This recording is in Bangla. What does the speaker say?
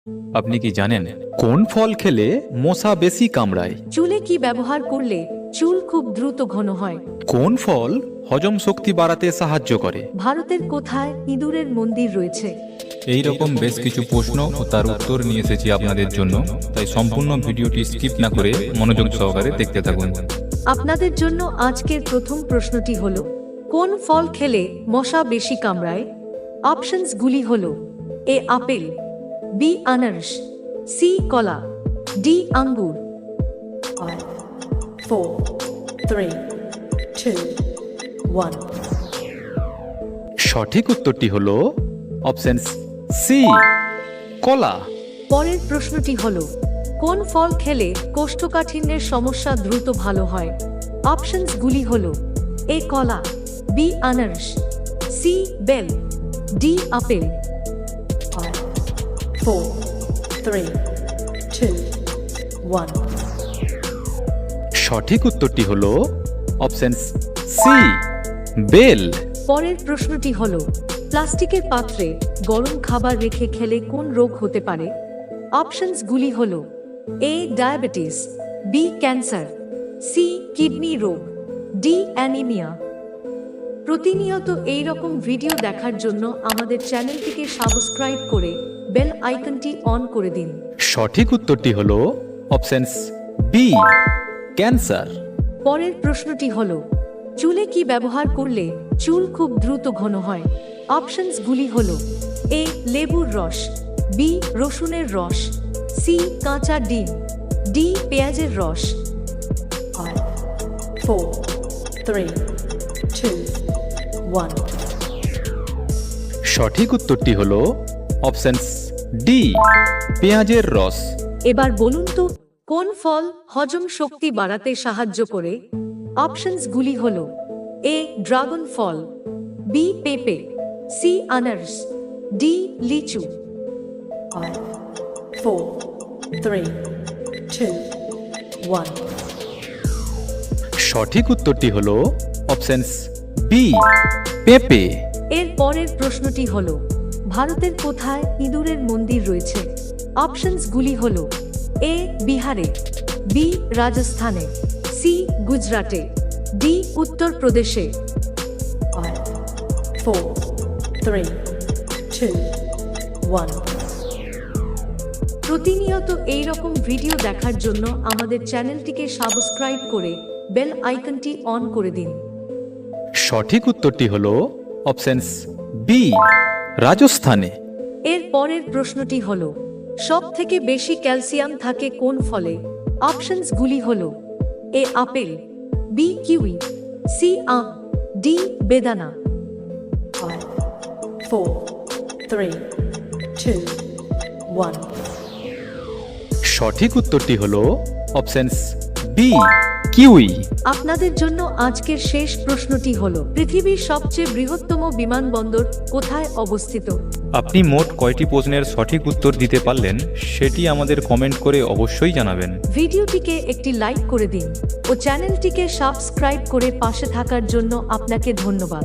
আপনি কি জানেন কোন ফল খেলে মশা বেশি কামড়ায়? চুলে কি ব্যবহার করলে চুল খুব দ্রুত ঘন হয়? কোন ফল হজম শক্তি বাড়াতে সাহায্য করে? ভারতের কোথায় ইঁদুরের মন্দির রয়েছে? এই রকম বেশ কিছু প্রশ্ন ও তার উত্তর নিয়ে এসেছি আপনাদের জন্য, তাই সম্পূর্ণ ভিডিওটি স্কিপ না করে মনোযোগ সহকারে দেখতে থাকুন। আপনাদের জন্য আজকের প্রথম প্রশ্নটি হলো, কোন ফল খেলে মশা বেশি কামড়ায়? অপশনসগুলি হলো: এ আপেল, বি আনারস, সি কলা, ডি আঙ্গুর। 5, 4, 3, 2, 1. সঠিক উত্তরটি হলো অপশন সি, কলা। পরের প্রশ্নটি হলো, কোন ফল খেলে কোষ্ঠকাঠিন্যের সমস্যা দ্রুত ভালো হয়? অপশনসগুলি হলো: এ কলা, বি আনারস, সি বেল, ডি আপেল। 5, 4, 3, 2, 1. সঠিক উত্তরটি হলো অপশন সি, বেল। পরের প্রশ্নটি হলো, প্লাস্টিকের পাত্রে গরম খাবার রেখে খেলে কোন রোগ হতে পারে? অপশনসগুলি হলো: A diabetes, B cancer, C kidney রোগ, ডি অ্যানিমিয়া। প্রতিনিয়ত এই রকম ভিডিও দেখার জন্য আমাদের চ্যানেলটিকে সাবস্ক্রাইব করে বেল আইকনটি অন করে দিন। সঠিক উত্তরটি হলো অপশন বি, ক্যান্সার। পরের প্রশ্নটি হলো, চুলে কি ব্যবহার করলে চুল খুব দ্রুত ঘন হয়? অপশনসগুলি হলো: এ লেবুর রস, বি রসুনের রস, সি কাঁচা ডিম, ডি পেঁয়াজের রস। 5, 4, 3, 2, 1. সঠিক উত্তরটি হলো অপশন ডি, পেঁয়াজের রস। এবার বলুন তো, কোন ফল হজম শক্তি বাড়াতে সাহায্য করে? অপশনসগুলি হলো: এ ড্রাগন ফল, বি পেঁপে, সি আনারস, ডি লিচু। 5, 4, 3, 2, 1. সঠিক উত্তরটি হলো অপশন বি, পেঁপে। এর পরের প্রশ্নটি হলো, ভারতের কোথায় ইঁদুরের মন্দির রয়েছে? অপশনসগুলি হলো: এ বিহারে, বি রাজস্থানে, সি গুজরাটে, ডি উত্তরপ্রদেশে। 5, 4, 3, 2, 1. প্রতিনিয়ত এই রকম ভিডিও দেখার জন্য আমাদের চ্যানেলটিকে সাবস্ক্রাইব করে বেল আইকনটি অন করে দিন। সঠিক উত্তরটি হলো অপশন বি, রাজস্থানে। এর পরের প্রশ্নটি হলো, সব থেকে বেশি ক্যালসিয়াম থাকে কোন ফলে? অপশনসগুলি হলো: A apple, B kiwi, C আম, ডি বেদানা। 5, 4, 3, 2, 1. সঠিক উত্তরটি হলো অপশন বি, কিউই। আপনাদের জন্য আজকের শেষ প্রশ্নটি হলো, পৃথিবীর সবচেয়ে বৃহত্তম বিমানবন্দর কোথায় অবস্থিত? আপনি মোট কয়টি প্রশ্নের সঠিক উত্তর দিতে পারলেন সেটি আমাদের কমেন্ট করে অবশ্যই জানাবেন। ভিডিওটিকে একটি লাইক করে দিন ও চ্যানেলটিকে সাবস্ক্রাইব করে পাশে থাকার জন্য আপনাকে ধন্যবাদ।